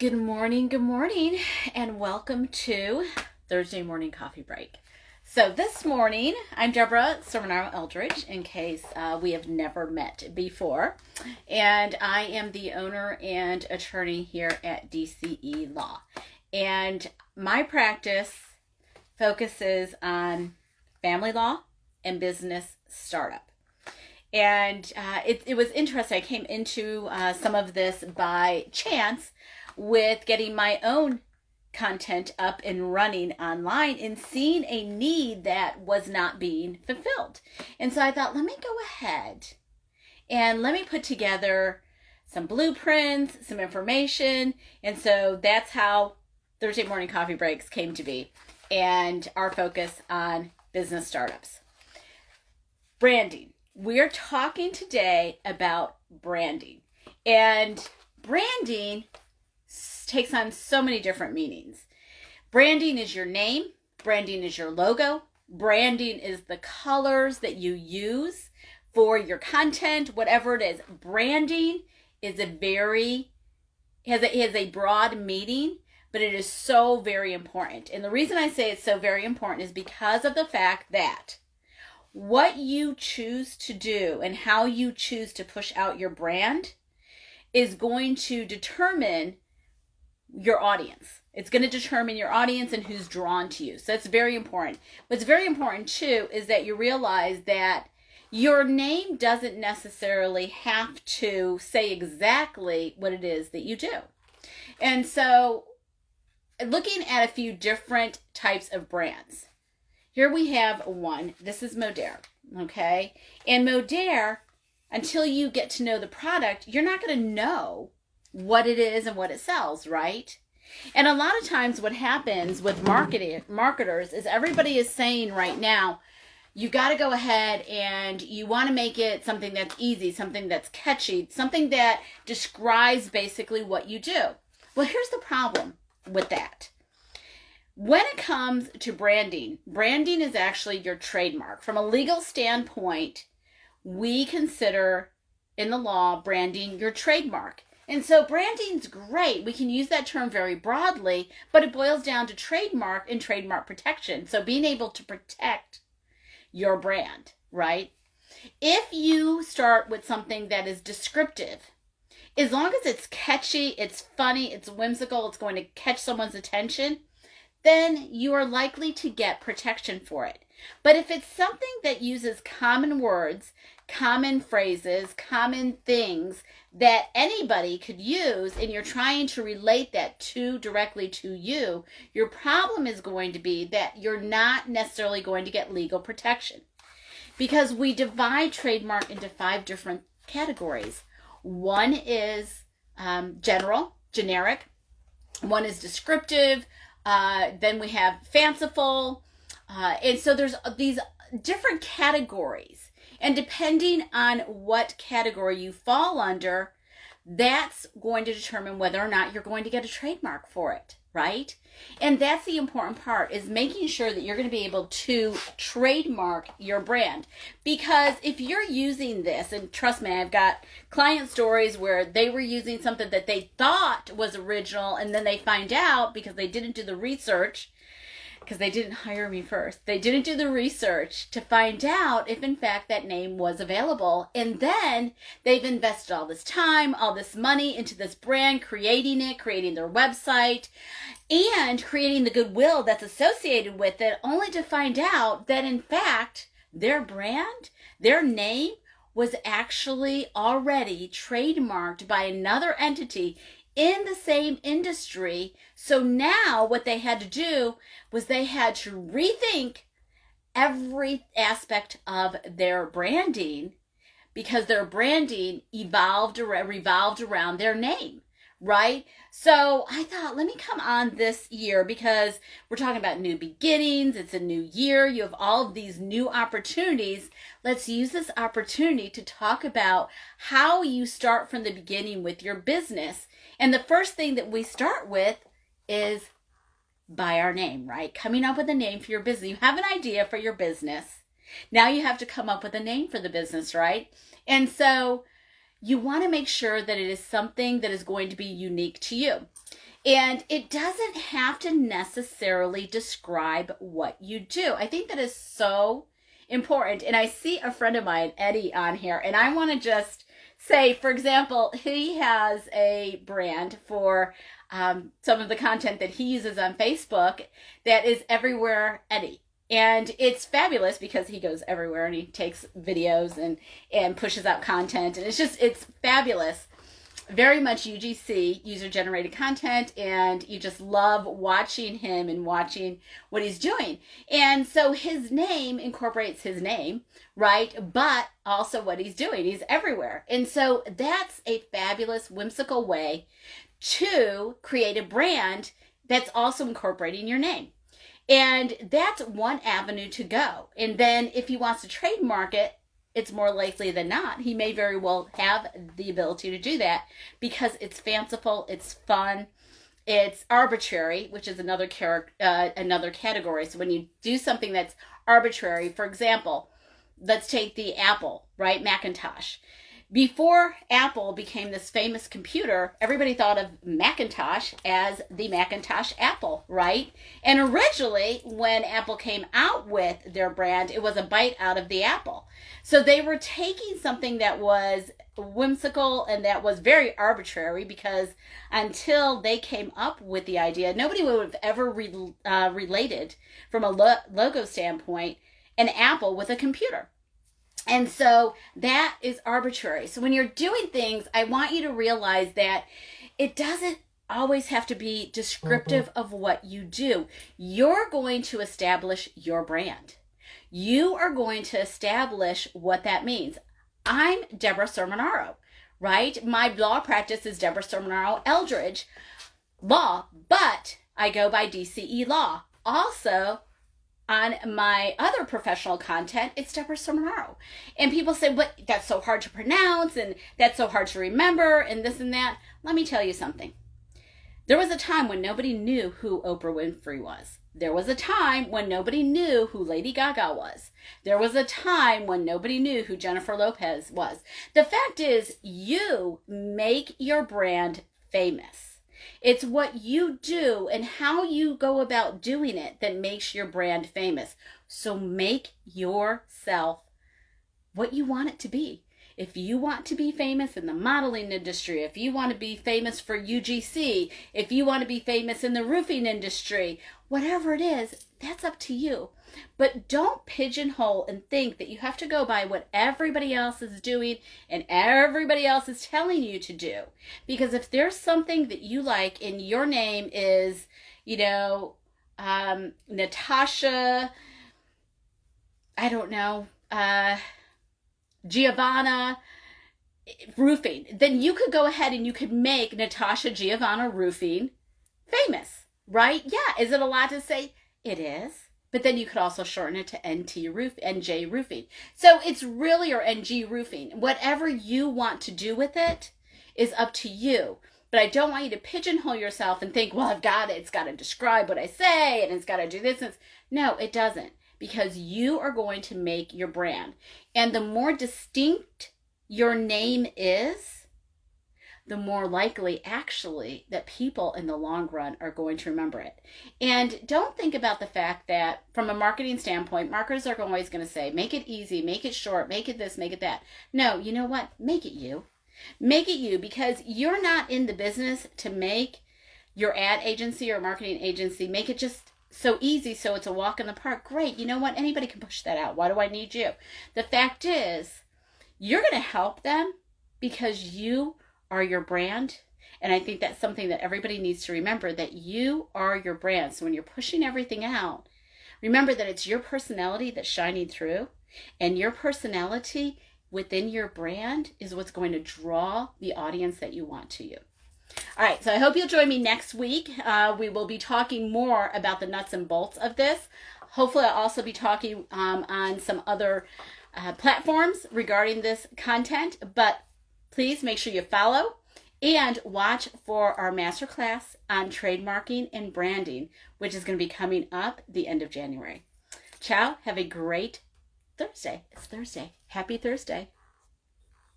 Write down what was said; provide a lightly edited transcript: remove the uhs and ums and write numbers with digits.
Good morning, and welcome to Thursday Morning Coffee Break. So this morning, I'm Deborah Sermonaro Eldridge, in case we have never met before, and I am the owner and attorney here at DCE Law. And my practice focuses on family law and business startup. And it was interesting. I came into some of this by chance with getting my own content up and running online and seeing a need that was not being fulfilled. And so I thought, let me go ahead and let me put together some blueprints, some information. And so that's how Thursday Morning Coffee Breaks came to be, and our focus on business startups. Branding. We're talking today about branding. And branding takes on so many different meanings. Branding is your name. Branding is your logo. Branding is the colors that you use for your content, whatever it is. Branding is has a broad meaning, but it is so very important. And the reason I say it's so very important is because of the fact that what you choose to do and how you choose to push out your brand is going to determine your audience. It's going to determine your audience and who's drawn to you. So that's very important. What's very important too is that you realize that your name doesn't necessarily have to say exactly what it is that you do. And so looking at a few different types of brands. Here we have one. This is Modere, okay? And Modere, until you get to know the product, you're not going to know what it is and what it sells, right? And a lot of times what happens with marketers is everybody is saying right now, you got to go ahead and you want to make it something that's easy, something that's catchy, something that describes basically what you do. Well, here's the problem with that. When it comes to branding, branding is actually your trademark. From a legal standpoint, we consider in the law branding your trademark. And so branding's great. We can use that term very broadly, but it boils down to trademark and trademark protection. So being able to protect your brand, right? If you start with something that is descriptive, as long as it's catchy, it's funny, it's whimsical, it's going to catch someone's attention, then you are likely to get protection for it. But if it's something that uses common words, common phrases, common things that anybody could use, and you're trying to relate that directly to you, your problem is going to be that you're not necessarily going to get legal protection. Because we divide trademark into 5 different categories. One is generic. One is descriptive. Then we have fanciful. And so there's these different categories. And depending on what category you fall under, that's going to determine whether or not you're going to get a trademark for it, right? And that's the important part, is making sure that you're going to be able to trademark your brand. Because if you're using this, and trust me, I've got client stories where they were using something that they thought was original, and then they find out, because they didn't do the research, because they didn't hire me first. They didn't do the research to find out if in fact that name was available. And then they've invested all this time, all this money into this brand, creating it, creating their website, and creating the goodwill that's associated with it, only to find out that in fact their brand, their name was actually already trademarked by another entity in the same industry. So now what they had to do was they had to rethink every aspect of their branding, because their branding revolved around their name, right? So I thought, let me come on this year, because we're talking about new beginnings. It's a new year. You have all of these new opportunities. Let's use this opportunity to talk about how you start from the beginning with your business. And the first thing that we start with is by our name, right? Coming up with a name for your business. You have an idea for your business. Now you have to come up with a name for the business, right? And so you want to make sure that it is something that is going to be unique to you. And it doesn't have to necessarily describe what you do. I think that is so important. And I see a friend of mine, Eddie, on here, and I want to just say, for example, he has a brand for some of the content that he uses on Facebook that is Everywhere Eddie. And it's fabulous because he goes everywhere and he takes videos and pushes out content. And it's fabulous. Very much UGC, user-generated content, and you just love watching him and watching what he's doing. And so his name incorporates his name, right? But also what he's doing. He's everywhere. And so that's a fabulous, whimsical way to create a brand that's also incorporating your name. And that's one avenue to go. And then if he wants to trademark it, it's more likely than not, he may very well have the ability to do that because it's fanciful, it's fun, it's arbitrary, which is another category. So when you do something that's arbitrary, for example, let's take the Apple, right? Macintosh. Before Apple became this famous computer, everybody thought of Macintosh as the Macintosh Apple, right? And originally, when Apple came out with their brand, it was a bite out of the apple. So they were taking something that was whimsical and that was very arbitrary because until they came up with the idea, nobody would have ever related from a logo standpoint an apple with a computer. And so that is arbitrary. So when you're doing things, I want you to realize that it doesn't always have to be descriptive of what you do. You're going to establish your brand. You are going to establish what that means. I'm Deborah Sermonaro, right? My law practice is Deborah Sermonaro Eldridge Law, but I go by DCE Law. Also, on my other professional content, it's Deborah Sermonaro. And people say, but that's so hard to pronounce and that's so hard to remember and this and that. Let me tell you something. There was a time when nobody knew who Oprah Winfrey was. There was a time when nobody knew who Lady Gaga was. There was a time when nobody knew who Jennifer Lopez was. The fact is, you make your brand famous. It's what you do and how you go about doing it that makes your brand famous. So make yourself what you want it to be. If you want to be famous in the modeling industry, if you want to be famous for UGC, if you want to be famous in the roofing industry, whatever it is, that's up to you. But don't pigeonhole and think that you have to go by what everybody else is doing and everybody else is telling you to do. Because if there's something that you like and your name is, Natasha, I don't know, Giovanna Roofing, then you could go ahead and you could make Natasha Giovanna Roofing famous, right? Yeah. Is it a lot to say? It is. But then you could also shorten it to NJ Roofing. So it's really, or NG Roofing. Whatever you want to do with it is up to you. But I don't want you to pigeonhole yourself and think, well, I've got it. It's got to describe what I say and it's got to do this. No, it doesn't. Because you are going to make your brand. And the more distinct your name is, the more likely actually that people in the long run are going to remember it. And don't think about the fact that from a marketing standpoint, marketers are always going to say, make it easy, make it short, make it this, make it that. No, you know what? Make it you. Make it you, because you're not in the business to make your ad agency or marketing agency, make it just so easy so it's a walk in the park. Great. You know what? Anybody can push that out. Why do I need you? The fact is, you're going to help them because you are your brand. And I think that's something that everybody needs to remember, that you are your brand. So when you're pushing everything out, remember that it's your personality that's shining through, and your personality within your brand is what's going to draw the audience that you want to you. All right, so I hope you'll join me next week. We will be talking more about the nuts and bolts of this. Hopefully I'll also be talking on some other platforms regarding this content, but please make sure you follow and watch for our masterclass on trademarking and branding, which is going to be coming up the end of January. Ciao. Have a great Thursday. It's Thursday. Happy Thursday.